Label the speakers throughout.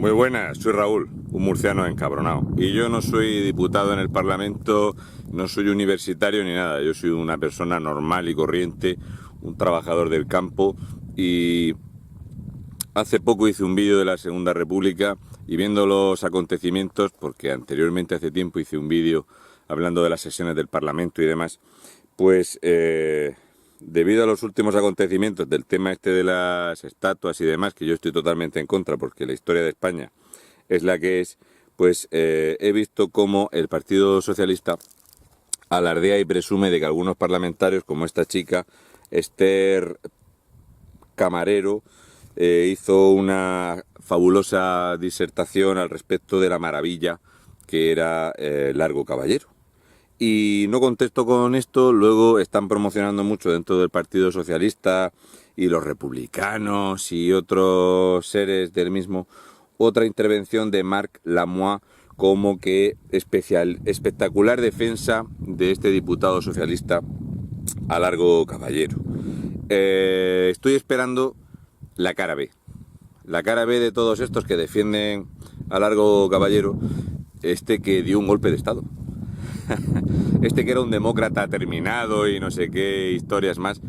Speaker 1: Muy buenas, soy Raúl, un murciano encabronado. Y yo no soy diputado en el Parlamento, no soy universitario ni nada. Yo soy una persona normal y corriente, un trabajador del campo. Y hace poco hice un vídeo de la Segunda República y viendo los acontecimientos, porque anteriormente hace tiempo hice un vídeo hablando de las sesiones del Parlamento y demás, pues debido a los últimos acontecimientos del tema este de las estatuas y demás, que yo estoy totalmente en contra porque la historia de España es la que es, pues he visto cómo el Partido Socialista alardea y presume de que algunos parlamentarios, como esta chica, Esther Camarero, hizo una fabulosa disertación al respecto de la maravilla que era Largo Caballero. Y no contesto con esto, luego están promocionando mucho dentro del Partido Socialista y los republicanos y otros seres del mismo, otra intervención de Marc Lamois como que espectacular defensa de este diputado socialista a Largo Caballero. Estoy esperando la cara B. La cara B de todos estos que defienden a Largo Caballero, que dio un golpe de Estado. Que era un demócrata terminado y no sé qué historias más,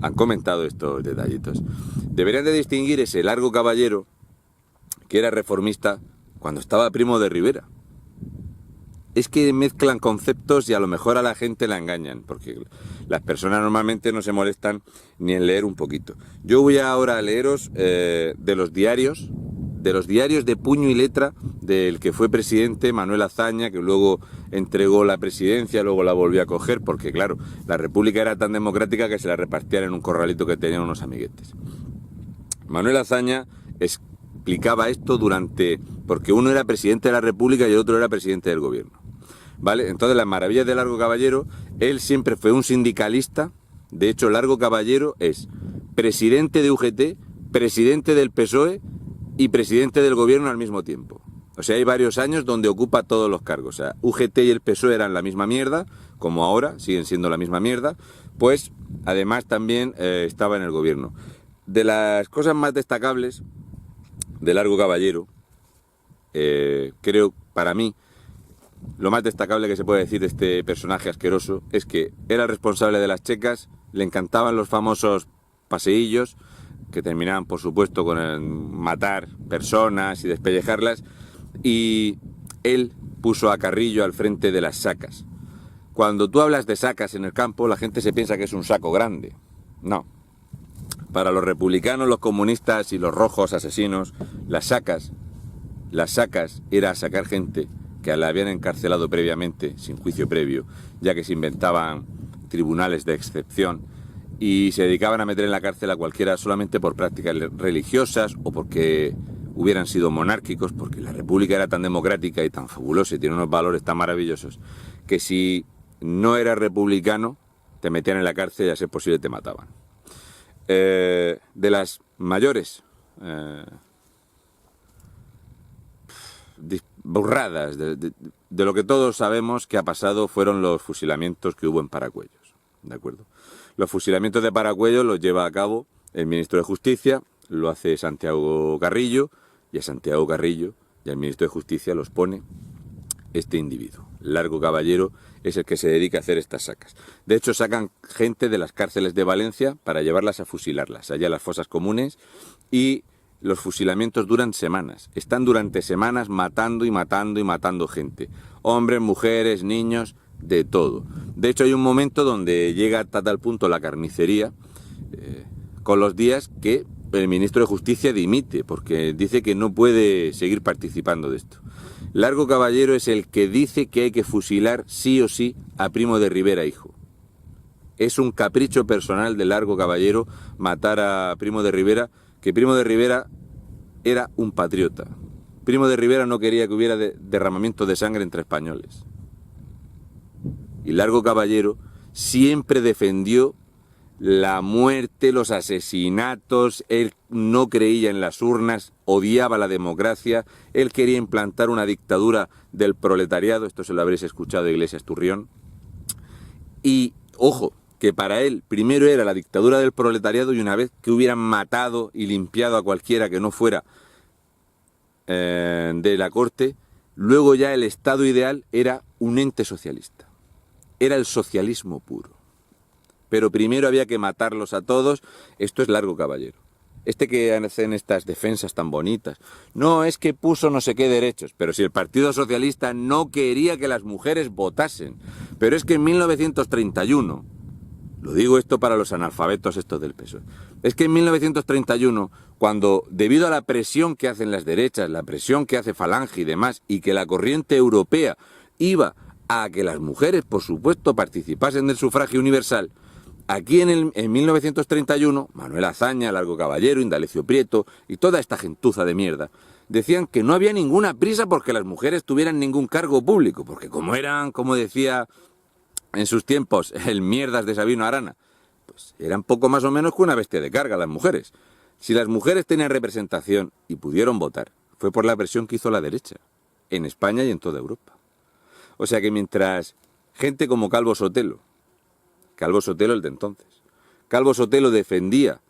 Speaker 1: han comentado estos detallitos. Deberían de distinguir ese Largo Caballero, que era reformista, cuando estaba Primo de Rivera. Es que mezclan conceptos y a lo mejor a la gente la engañan, porque las personas normalmente no se molestan ni en leer un poquito. Yo voy ahora a leeros de los diarios de puño y letra del que fue presidente, Manuel Azaña, que luego entregó la presidencia, luego la volvió a coger, porque claro, la República era tan democrática que se la repartían en un corralito que tenían unos amiguetes. Manuel Azaña explicaba esto porque uno era presidente de la República y el otro era presidente del gobierno, ¿vale? Entonces, las maravillas de Largo Caballero, él siempre fue un sindicalista. De hecho, Largo Caballero es presidente de UGT, presidente del PSOE y presidente del gobierno al mismo tiempo. O sea, hay varios años donde ocupa todos los cargos. O sea, UGT y el PSOE eran la misma mierda, como ahora, siguen siendo la misma mierda, pues además también estaba en el gobierno. De las cosas más destacables de Largo Caballero, creo, para mí, lo más destacable que se puede decir de este personaje asqueroso es que era el responsable de las checas, le encantaban los famosos paseillos, que terminaban, por supuesto, con el matar personas y despellejarlas, y él puso a Carrillo al frente de las sacas. Cuando tú hablas de sacas en el campo, la gente se piensa que es un saco grande. No. Para los republicanos, los comunistas y los rojos asesinos, las sacas era sacar gente que la habían encarcelado previamente, sin juicio previo, ya que se inventaban tribunales de excepción, y se dedicaban a meter en la cárcel a cualquiera solamente por prácticas religiosas o porque hubieran sido monárquicos, porque la República era tan democrática y tan fabulosa y tiene unos valores tan maravillosos que si no eras republicano te metían en la cárcel y a ser posible te mataban. De las mayores burradas de lo que todos sabemos que ha pasado fueron los fusilamientos que hubo en Paracuellos, ¿de acuerdo? Los fusilamientos de Paracuellos los lleva a cabo el ministro de Justicia, lo hace Santiago Carrillo, y a Santiago Carrillo y al ministro de Justicia los pone este individuo. Largo Caballero es el que se dedica a hacer estas sacas. De hecho, sacan gente de las cárceles de Valencia para llevarlas a fusilarlas, allá a las fosas comunes, y los fusilamientos duran semanas. Están durante semanas matando y matando y matando gente. Hombres, mujeres, niños, de todo. De hecho, hay un momento donde llega hasta tal punto la carnicería con los días que el ministro de Justicia dimite, porque dice que no puede seguir participando de esto. Largo Caballero es el que dice que hay que fusilar sí o sí a Primo de Rivera, hijo. Es un capricho personal de Largo Caballero matar a Primo de Rivera, que Primo de Rivera era un patriota. Primo de Rivera no quería que hubiera derramamiento de sangre entre españoles. Y Largo Caballero siempre defendió la muerte, los asesinatos. Él no creía en las urnas, odiaba la democracia, él quería implantar una dictadura del proletariado, esto se lo habréis escuchado de Iglesias Turrión. Y, ojo, que para él primero era la dictadura del proletariado, y una vez que hubieran matado y limpiado a cualquiera que no fuera de la corte, luego ya el Estado ideal era un ente socialista. Era el socialismo puro. Pero primero había que matarlos a todos. Esto es Largo Caballero. Este que hacen estas defensas tan bonitas. No, es que puso no sé qué derechos. Pero si el Partido Socialista no quería que las mujeres votasen. Pero es que en 1931, lo digo esto para los analfabetos estos del PSOE, es que en 1931, cuando debido a la presión que hacen las derechas, la presión que hace Falange y demás, y que la corriente europea iba a que las mujeres, por supuesto, participasen del sufragio universal, aquí en 1931, Manuel Azaña, Largo Caballero, Indalecio Prieto y toda esta gentuza de mierda, decían que no había ninguna prisa porque las mujeres tuvieran ningún cargo público, porque como eran, como decía en sus tiempos, el mierdas de Sabino Arana, pues eran poco más o menos que una bestia de carga las mujeres. Si las mujeres tenían representación y pudieron votar, fue por la presión que hizo la derecha, en España y en toda Europa. O sea que mientras gente como Calvo Sotelo el de entonces, Calvo Sotelo defendía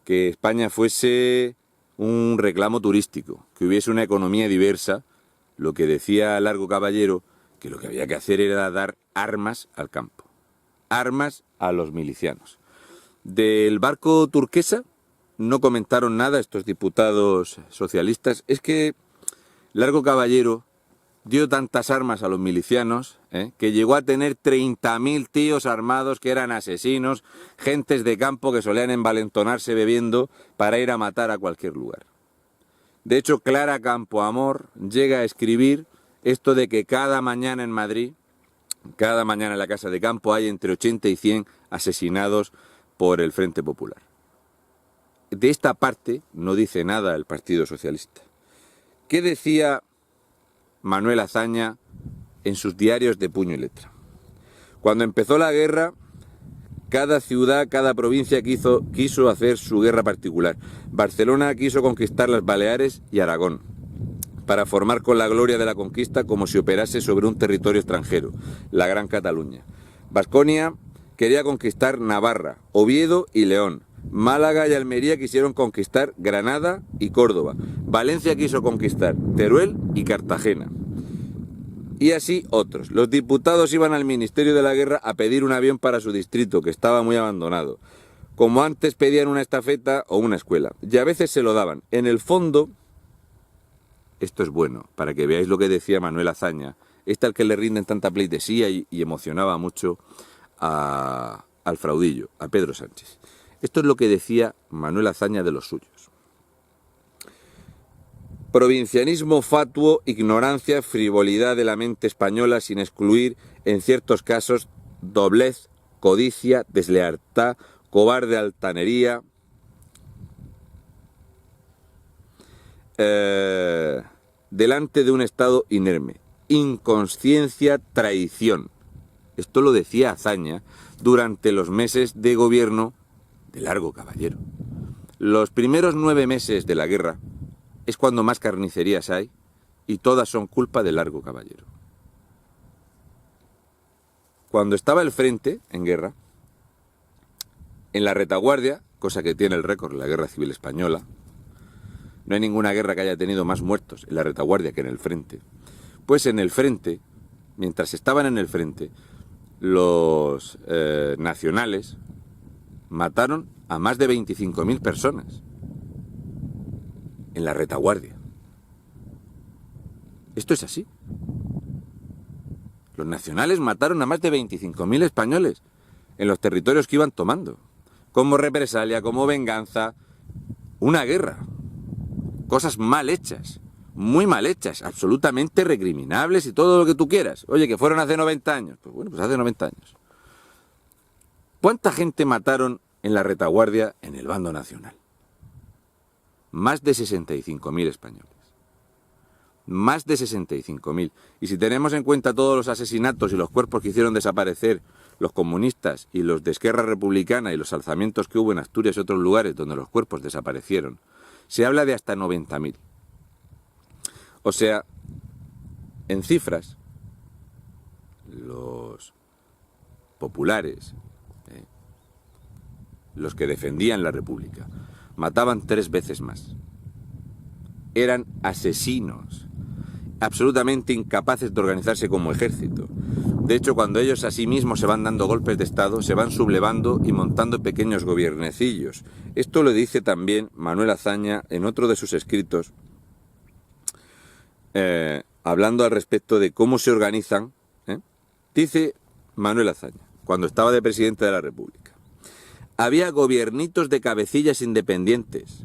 Speaker 1: que España fuese un reclamo turístico, que hubiese una economía diversa, lo que decía Largo Caballero, que lo que había que hacer era dar armas al campo, armas a los milicianos. Del barco turquesa no comentaron nada estos diputados socialistas. Es que Largo Caballero dio tantas armas a los milicianos, que llegó a tener 30.000 tíos armados que eran asesinos, gentes de campo que solían envalentonarse bebiendo para ir a matar a cualquier lugar. De hecho, Clara Campoamor llega a escribir esto de que cada mañana en Madrid, cada mañana en la Casa de Campo hay entre 80 y 100 asesinados por el Frente Popular. De esta parte no dice nada el Partido Socialista. ¿Qué decía Manuel Azaña en sus diarios de puño y letra? Cuando empezó la guerra, cada ciudad, cada provincia quiso hacer su guerra particular. Barcelona quiso conquistar las Baleares y Aragón, para formar con la gloria de la conquista como si operase sobre un territorio extranjero, la Gran Cataluña. Baskonia quería conquistar Navarra, Oviedo y León. Málaga y Almería quisieron conquistar Granada y Córdoba. Valencia quiso conquistar Teruel y Cartagena. Y así otros. Los diputados iban al Ministerio de la Guerra a pedir un avión para su distrito, que estaba muy abandonado. Como antes pedían una estafeta o una escuela. Y a veces se lo daban. En el fondo, esto es bueno, para que veáis lo que decía Manuel Azaña, al que le rinden tanta pleitesía y emocionaba mucho al fraudillo, a Pedro Sánchez. Esto es lo que decía Manuel Azaña de los suyos. Provincianismo fatuo, ignorancia, frivolidad de la mente española sin excluir, en ciertos casos, doblez, codicia, deslealtad, cobarde altanería, delante de un Estado inerme, inconsciencia, traición. Esto lo decía Azaña durante los meses de gobierno de Largo Caballero. Los primeros 9 meses de la guerra es cuando más carnicerías hay y todas son culpa de Largo Caballero. Cuando estaba el frente en guerra, en la retaguardia, cosa que tiene el récord la Guerra Civil Española, no hay ninguna guerra que haya tenido más muertos en la retaguardia que en el frente, pues en el frente, mientras estaban en el frente, los nacionales mataron a más de 25.000 personas en la retaguardia. Esto es así. Los nacionales mataron a más de 25.000 españoles en los territorios que iban tomando, como represalia, como venganza, una guerra. Cosas mal hechas, muy mal hechas, absolutamente recriminables y todo lo que tú quieras. Oye, que fueron hace 90 años. Pues bueno, pues hace 90 años. ¿Cuánta gente mataron en la retaguardia en el bando nacional? Más de 65.000 españoles. Más de 65.000. Y si tenemos en cuenta todos los asesinatos y los cuerpos que hicieron desaparecer los comunistas y los de Esquerra Republicana y los alzamientos que hubo en Asturias y otros lugares donde los cuerpos desaparecieron, se habla de hasta 90.000. O sea, en cifras, los populares, los que defendían la República, mataban 3 veces más. eran asesinos, absolutamente incapaces de organizarse como ejército. De hecho, cuando ellos a sí mismos se van dando golpes de Estado, se van sublevando y montando pequeños gobiernecillos. Esto lo dice también Manuel Azaña en otro de sus escritos, hablando al respecto de cómo se organizan. Dice Manuel Azaña, cuando estaba de presidente de la República: había gobiernitos de cabecillas independientes.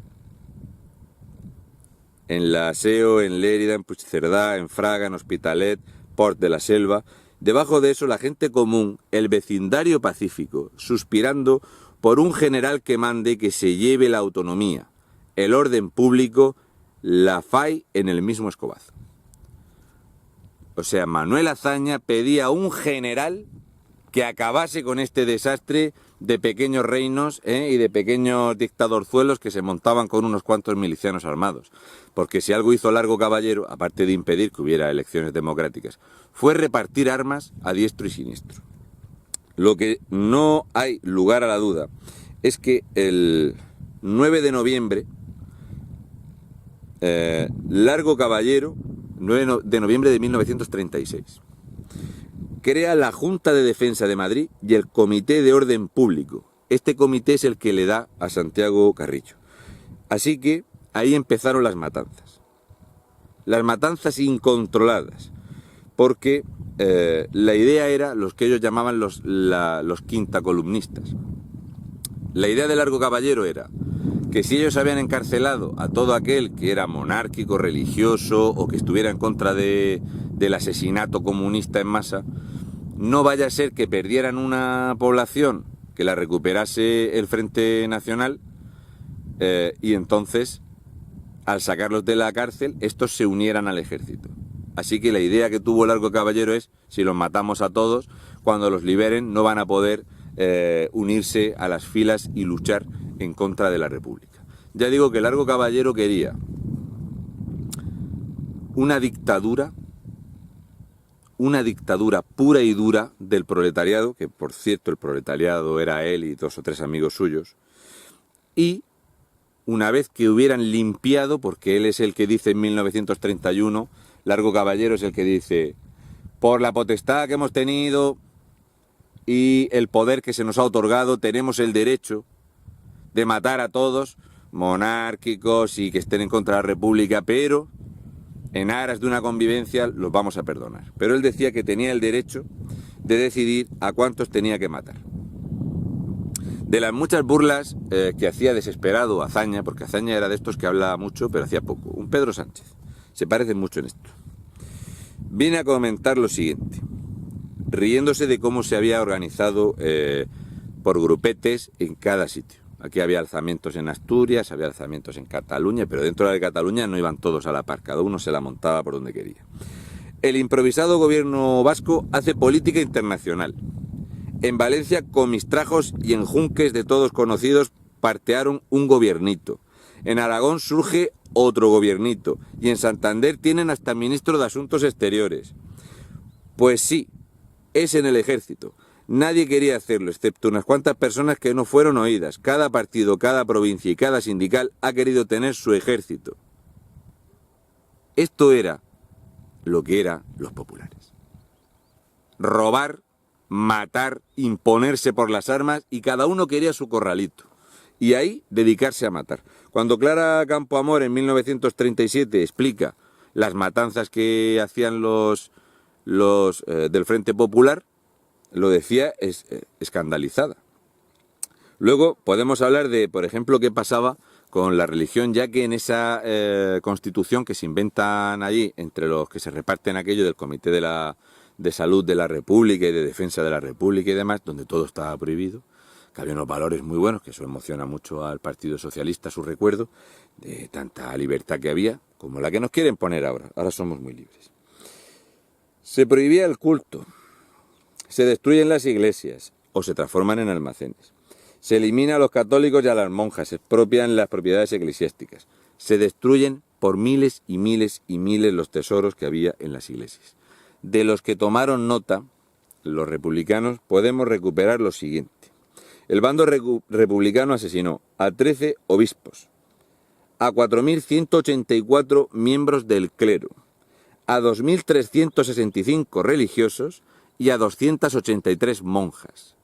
Speaker 1: En la SEO, en Lérida, en Puigcerdá, en Fraga, en Hospitalet, Port de la Selva. Debajo de eso la gente común, el vecindario pacífico, suspirando por un general que mande, que se lleve la autonomía, el orden público, la FAI en el mismo escobazo. O sea, Manuel Azaña pedía a un general que acabase con este desastre de pequeños reinos y de pequeños dictadorzuelos que se montaban con unos cuantos milicianos armados. Porque si algo hizo Largo Caballero, aparte de impedir que hubiera elecciones democráticas, fue repartir armas a diestro y siniestro. Lo que no hay lugar a la duda es que el 9 de noviembre, Largo Caballero, 9 de noviembre de 1936, crea la Junta de Defensa de Madrid y el Comité de Orden Público. Este comité es el que le da a Santiago Carrillo. Así que ahí empezaron las matanzas. Las matanzas incontroladas. Porque la idea era los que ellos llamaban los quintacolumnistas. La idea de Largo Caballero era que si ellos habían encarcelado a todo aquel que era monárquico, religioso o que estuviera en contra del asesinato comunista en masa, no vaya a ser que perdieran una población que la recuperase el Frente Nacional y entonces, al sacarlos de la cárcel, estos se unieran al ejército. Así que la idea que tuvo Largo Caballero es, si los matamos a todos, cuando los liberen no van a poder unirse a las filas y luchar en contra de la República. Ya digo que Largo Caballero quería una dictadura pura y dura del proletariado, que por cierto el proletariado era él y 2 o 3 amigos suyos, y una vez que hubieran limpiado, porque él es el que dice en 1931, Largo Caballero es el que dice: por la potestad que hemos tenido y el poder que se nos ha otorgado, tenemos el derecho de matar a todos, monárquicos y que estén en contra de la República, pero en aras de una convivencia los vamos a perdonar. Pero él decía que tenía el derecho de decidir a cuántos tenía que matar. De las muchas burlas que hacía desesperado Azaña, porque Azaña era de estos que hablaba mucho pero hacía poco, un Pedro Sánchez, se parecen mucho en esto, viene a comentar lo siguiente, riéndose de cómo se había organizado por grupetes en cada sitio. Aquí había alzamientos en Asturias, había alzamientos en Cataluña, pero dentro de Cataluña no iban todos a la par, cada uno se la montaba por donde quería. El improvisado gobierno vasco hace política internacional. En Valencia, con mistrajos y enjunques de todos conocidos, partearon un gobiernito. En Aragón surge otro gobiernito. Y en Santander tienen hasta ministro de Asuntos Exteriores. Pues sí, es en el ejército. Nadie quería hacerlo, excepto unas cuantas personas que no fueron oídas. Cada partido, cada provincia y cada sindical ha querido tener su ejército. Esto era lo que eran los populares. Robar, matar, imponerse por las armas, y cada uno quería su corralito. Y ahí dedicarse a matar. Cuando Clara Campoamor en 1937 explica las matanzas que hacían los del Frente Popular, lo decía escandalizada. Luego podemos hablar de, por ejemplo, qué pasaba con la religión, ya que en esa constitución que se inventan allí, entre los que se reparten aquello del Comité de Salud de la República y de Defensa de la República y demás, donde todo estaba prohibido, que había unos valores muy buenos, que eso emociona mucho al Partido Socialista, su recuerdo, de tanta libertad que había, como la que nos quieren poner ahora. Ahora somos muy libres. Se prohibía el culto. Se destruyen las iglesias o se transforman en almacenes. Se elimina a los católicos y a las monjas, se expropian las propiedades eclesiásticas. Se destruyen por miles y miles y miles los tesoros que había en las iglesias. De los que tomaron nota, los republicanos, podemos recuperar lo siguiente. El bando republicano asesinó a 13 obispos, a 4.184 miembros del clero, a 2.365 religiosos y a 283 monjas.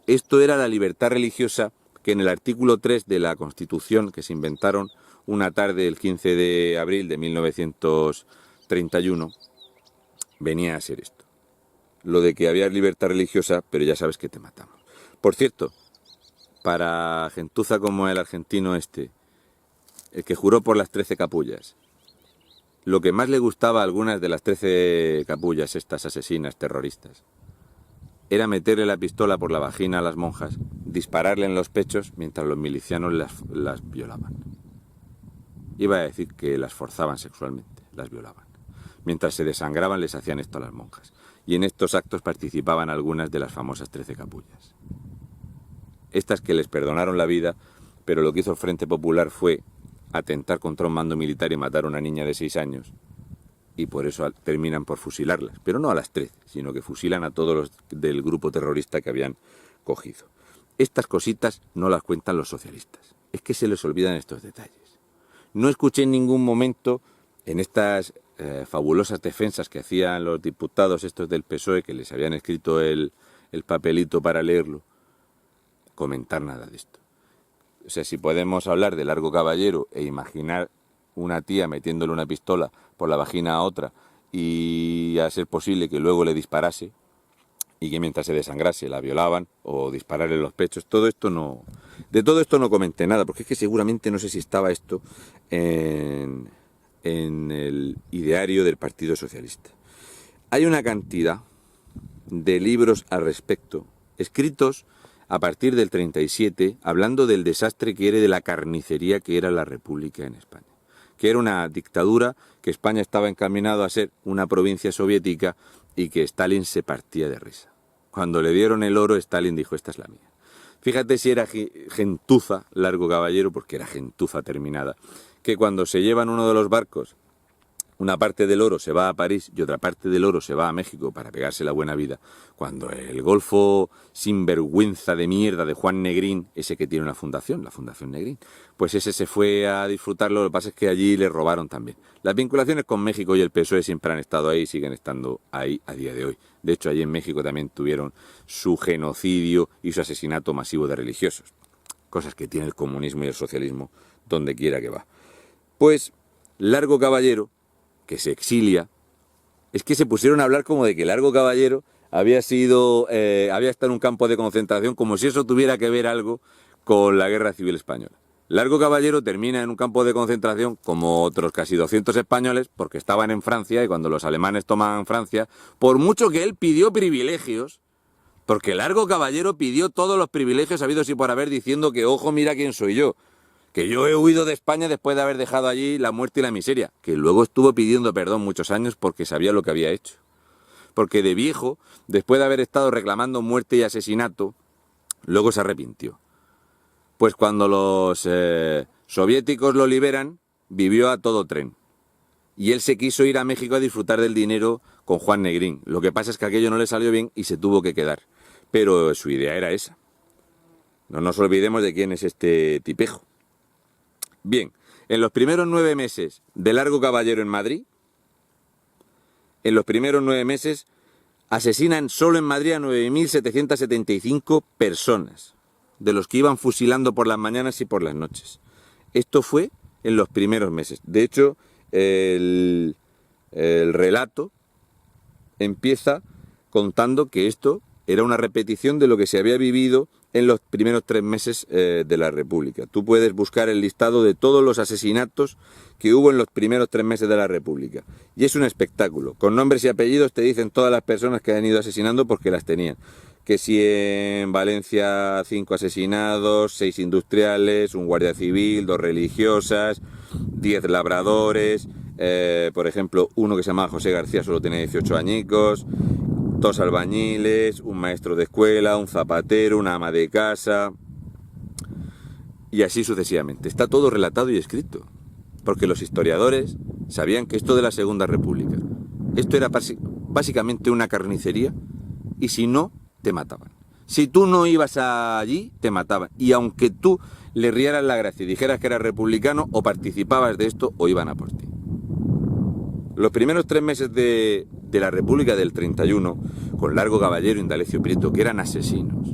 Speaker 1: Esto era la libertad religiosa que en el artículo 3 de la Constitución, que se inventaron una tarde el 15 de abril de 1931, venía a ser esto. Lo de que había libertad religiosa, pero ya sabes que te matamos. Por cierto, para gentuza como el argentino este, el que juró por las 13 capullas, lo que más le gustaba a algunas de las 13 capullas, estas asesinas terroristas, era meterle la pistola por la vagina a las monjas, dispararle en los pechos mientras los milicianos las violaban. Iba a decir que las forzaban sexualmente, las violaban. Mientras se desangraban les hacían esto a las monjas. Y en estos actos participaban algunas de las famosas 13 capullas. Estas que les perdonaron la vida, pero lo que hizo el Frente Popular fue atentar contra un mando militar y matar a una niña de 6 años. Y por eso terminan por fusilarlas, pero no a las 13, sino que fusilan a todos los del grupo terrorista que habían cogido. Estas cositas no las cuentan los socialistas, es que se les olvidan estos detalles. No escuché en ningún momento en estas fabulosas defensas que hacían los diputados estos del PSOE, que les habían escrito el papelito para leerlo, comentar nada de esto. O sea, si podemos hablar de Largo Caballero e imaginar una tía metiéndole una pistola por la vagina a otra y a ser posible que luego le disparase y que mientras se desangrase la violaban o dispararle en los pechos, todo esto no... De todo esto no comenté nada, porque es que seguramente no sé si estaba esto en el ideario del Partido Socialista. Hay una cantidad de libros al respecto, escritos a partir del 37, hablando del desastre que era, de la carnicería que era la República en España, que era una dictadura, que España estaba encaminado a ser una provincia soviética y que Stalin se partía de risa. Cuando le dieron el oro, Stalin dijo, esta es la mía. Fíjate si era gentuza Largo Caballero, porque era gentuza terminada, que cuando se llevan uno de los barcos, una parte del oro se va a París y otra parte del oro se va a México para pegarse la buena vida, cuando el golfo sinvergüenza de mierda de Juan Negrín, ese que tiene una fundación, la Fundación Negrín, pues ese se fue a disfrutarlo, lo que pasa es que allí le robaron también. Las vinculaciones con México y el PSOE siempre han estado ahí y siguen estando ahí a día de hoy. De hecho, allí en México también tuvieron su genocidio y su asesinato masivo de religiosos. Cosas que tiene el comunismo y el socialismo donde quiera que va. Pues Largo Caballero, que se exilia, es que se pusieron a hablar como de que Largo Caballero había estado en un campo de concentración, como si eso tuviera que ver algo con la Guerra Civil Española. Largo Caballero termina en un campo de concentración como otros casi 200 españoles, porque estaban en Francia, y cuando los alemanes toman Francia, por mucho que él pidió privilegios, porque Largo Caballero pidió todos los privilegios habidos y por haber, diciendo que, ojo, mira quién soy yo, que yo he huido de España después de haber dejado allí la muerte y la miseria, que luego estuvo pidiendo perdón muchos años porque sabía lo que había hecho. Porque de viejo, después de haber estado reclamando muerte y asesinato, luego se arrepintió. Pues cuando los soviéticos lo liberan, vivió a todo tren. Y él se quiso ir a México a disfrutar del dinero con Juan Negrín. Lo que pasa es que aquello no le salió bien y se tuvo que quedar. Pero su idea era esa. No nos olvidemos de quién es este tipejo. Bien, en los primeros 9 meses de Largo Caballero en Madrid, en los primeros 9 meses asesinan solo en Madrid a 9.775 personas, de los que iban fusilando por las mañanas y por las noches. Esto fue en los primeros meses. De hecho, el relato empieza contando que esto era una repetición de lo que se había vivido en los primeros 3 meses de la República. Tú puedes buscar el listado de todos los asesinatos que hubo en los primeros 3 meses de la República. Y es un espectáculo. Con nombres y apellidos te dicen todas las personas que han ido asesinando porque las tenían. Que si en Valencia 5 asesinados, 6 industriales, un guardia civil, 2 religiosas, 10 labradores, por ejemplo, uno que se llamaba José García solo tenía 18 añicos, 2 albañiles, un maestro de escuela, un zapatero, una ama de casa, y así sucesivamente. Está todo relatado y escrito, porque los historiadores sabían que esto de la Segunda República, esto era básicamente una carnicería, y si no, te mataban. Si tú no ibas allí, te mataban. Y aunque tú le rieras la gracia y dijeras que eras republicano, o participabas de esto, o iban a por ti. Los primeros 3 meses de la República del 31, con Largo Caballero, Indalecio Prieto, que eran asesinos,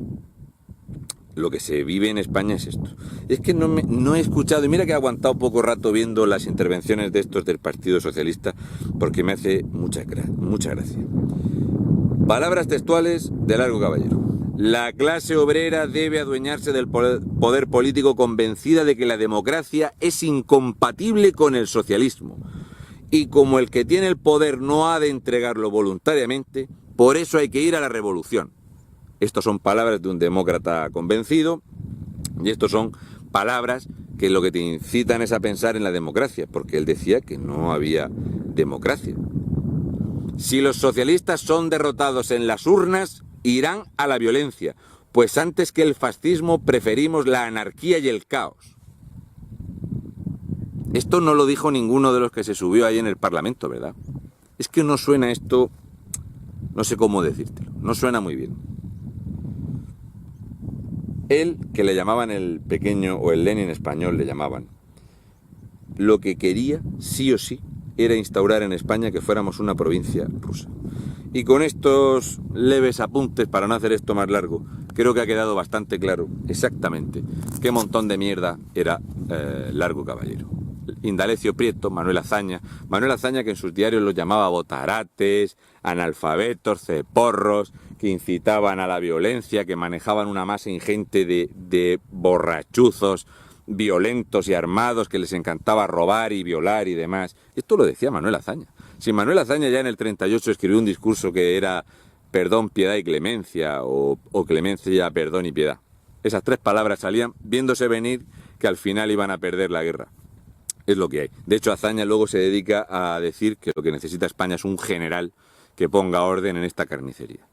Speaker 1: lo que se vive en España es esto. Es que no he escuchado, y mira que he aguantado poco rato viendo las intervenciones de estos del Partido Socialista, porque me hace mucha gracia. Palabras textuales de Largo Caballero. La clase obrera debe adueñarse del poder político convencida de que la democracia es incompatible con el socialismo. Y como el que tiene el poder no ha de entregarlo voluntariamente, por eso hay que ir a la revolución. Estas son palabras de un demócrata convencido, y estas son palabras que lo que te incitan es a pensar en la democracia, porque él decía que no había democracia. Si los socialistas son derrotados en las urnas, irán a la violencia, pues antes que el fascismo preferimos la anarquía y el caos. Esto no lo dijo ninguno de los que se subió ahí en el Parlamento, ¿verdad? Es que no suena esto, no sé cómo decírtelo, no suena muy bien. Él, que le llamaban el pequeño, o el Lenin español le llamaban, lo que quería, sí o sí, era instaurar en España que fuéramos una provincia rusa. Y con estos leves apuntes, para no hacer esto más largo, creo que ha quedado bastante claro exactamente qué montón de mierda era Largo Caballero. Indalecio Prieto, Manuel Azaña que en sus diarios los llamaba botarates, analfabetos, ceporros, que incitaban a la violencia, que manejaban una masa ingente de borrachuzos violentos y armados, que les encantaba robar y violar y demás. Esto lo decía Manuel Azaña. Si Manuel Azaña ya en el 38 escribió un discurso que era perdón, piedad y clemencia, o clemencia, perdón y piedad. Esas 3 palabras salían viéndose venir que al final iban a perder la guerra. Es lo que hay. De hecho, Azaña luego se dedica a decir que lo que necesita España es un general que ponga orden en esta carnicería.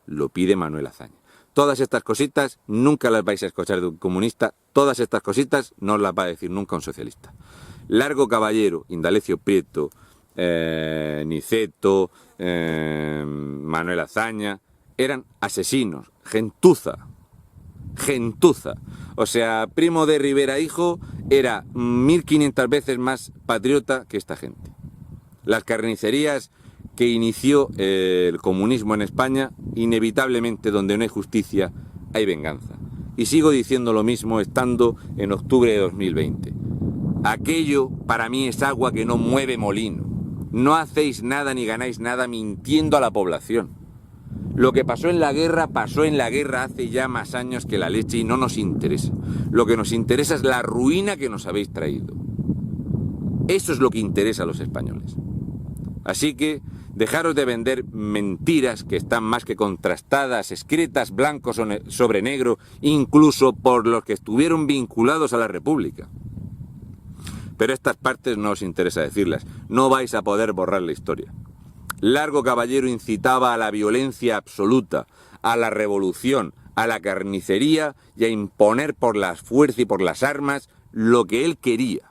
Speaker 1: Lo pide Manuel Azaña. Todas estas cositas nunca las vais a escuchar de un comunista, todas estas cositas no las va a decir nunca un socialista. Largo Caballero, Indalecio Prieto, Niceto, Manuel Azaña, eran asesinos, gentuza. O sea, Primo de Rivera hijo era 1500 veces más patriota que esta gente. Las carnicerías que inició el comunismo en España, inevitablemente donde no hay justicia, hay venganza. Y sigo diciendo lo mismo estando en octubre de 2020. Aquello para mí es agua que no mueve molino. No hacéis nada ni ganáis nada mintiendo a la población. Lo que pasó en la guerra hace ya más años que la leche y no nos interesa. Lo que nos interesa es la ruina que nos habéis traído. Eso es lo que interesa a los españoles. Así que dejaros de vender mentiras que están más que contrastadas, escritas blanco sobre negro, incluso por los que estuvieron vinculados a la República. Pero estas partes no os interesa decirlas, no vais a poder borrar la historia. Largo Caballero incitaba a la violencia absoluta, a la revolución, a la carnicería y a imponer por la fuerza y por las armas lo que él quería.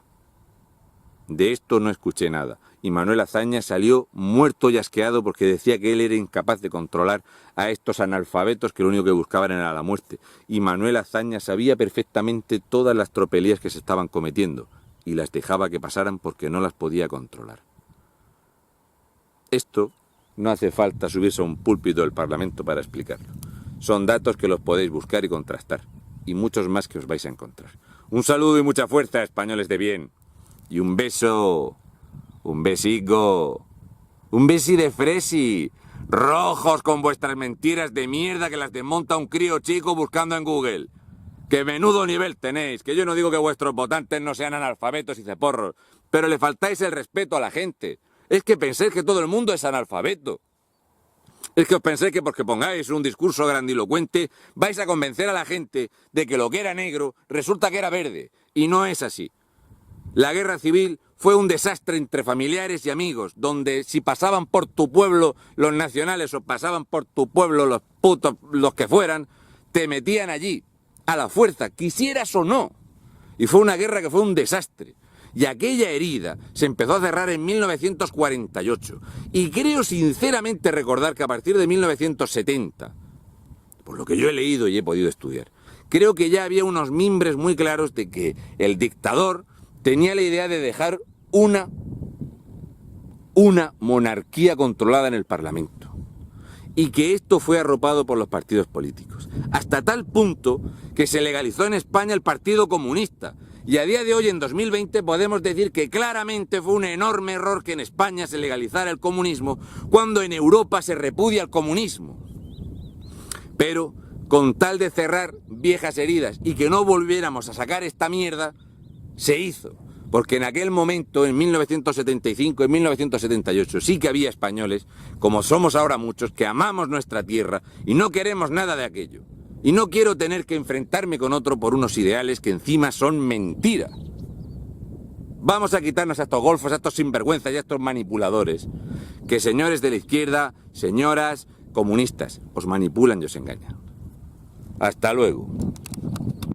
Speaker 1: De esto no escuché nada. Y Manuel Azaña salió muerto y asqueado porque decía que él era incapaz de controlar a estos analfabetos que lo único que buscaban era la muerte. Y Manuel Azaña sabía perfectamente todas las tropelías que se estaban cometiendo y las dejaba que pasaran porque no las podía controlar. Esto no hace falta subirse a un púlpito del Parlamento para explicarlo. Son datos que los podéis buscar y contrastar, y muchos más que os vais a encontrar. Un saludo y mucha fuerza, españoles de bien. Y un beso, un besico, un besi de fresi. Rojos con vuestras mentiras de mierda que las desmonta un crío chico buscando en Google. ¡Qué menudo nivel tenéis! Que yo no digo que vuestros votantes no sean analfabetos y ceporros, pero le faltáis el respeto a la gente. Es que pensáis que todo el mundo es analfabeto. Es que os pensáis que porque pongáis un discurso grandilocuente vais a convencer a la gente de que lo que era negro resulta que era verde. Y no es así. La guerra civil fue un desastre entre familiares y amigos, donde si pasaban por tu pueblo los nacionales o pasaban por tu pueblo los putos, los que fueran, te metían allí, a la fuerza, quisieras o no. Y fue una guerra que fue un desastre. Y aquella herida se empezó a cerrar en 1948. Y creo sinceramente recordar que a partir de 1970 por lo que yo he leído y he podido estudiar, creo que ya había unos mimbres muy claros de que el dictador tenía la idea de dejar una monarquía controlada en el Parlamento. Y que esto fue arropado por los partidos políticos. Hasta tal punto que se legalizó en España el Partido Comunista. Y a día de hoy, en 2020, podemos decir que claramente fue un enorme error que en España se legalizara el comunismo, cuando en Europa se repudia el comunismo. Pero, con tal de cerrar viejas heridas y que no volviéramos a sacar esta mierda, se hizo. Porque en aquel momento, en 1975, en 1978, sí que había españoles, como somos ahora muchos, que amamos nuestra tierra y no queremos nada de aquello. Y no quiero tener que enfrentarme con otro por unos ideales que encima son mentira. Vamos a quitarnos a estos golfos, a estos sinvergüenzas y a estos manipuladores, que señores de la izquierda, señoras comunistas, os manipulan y os engañan. Hasta luego.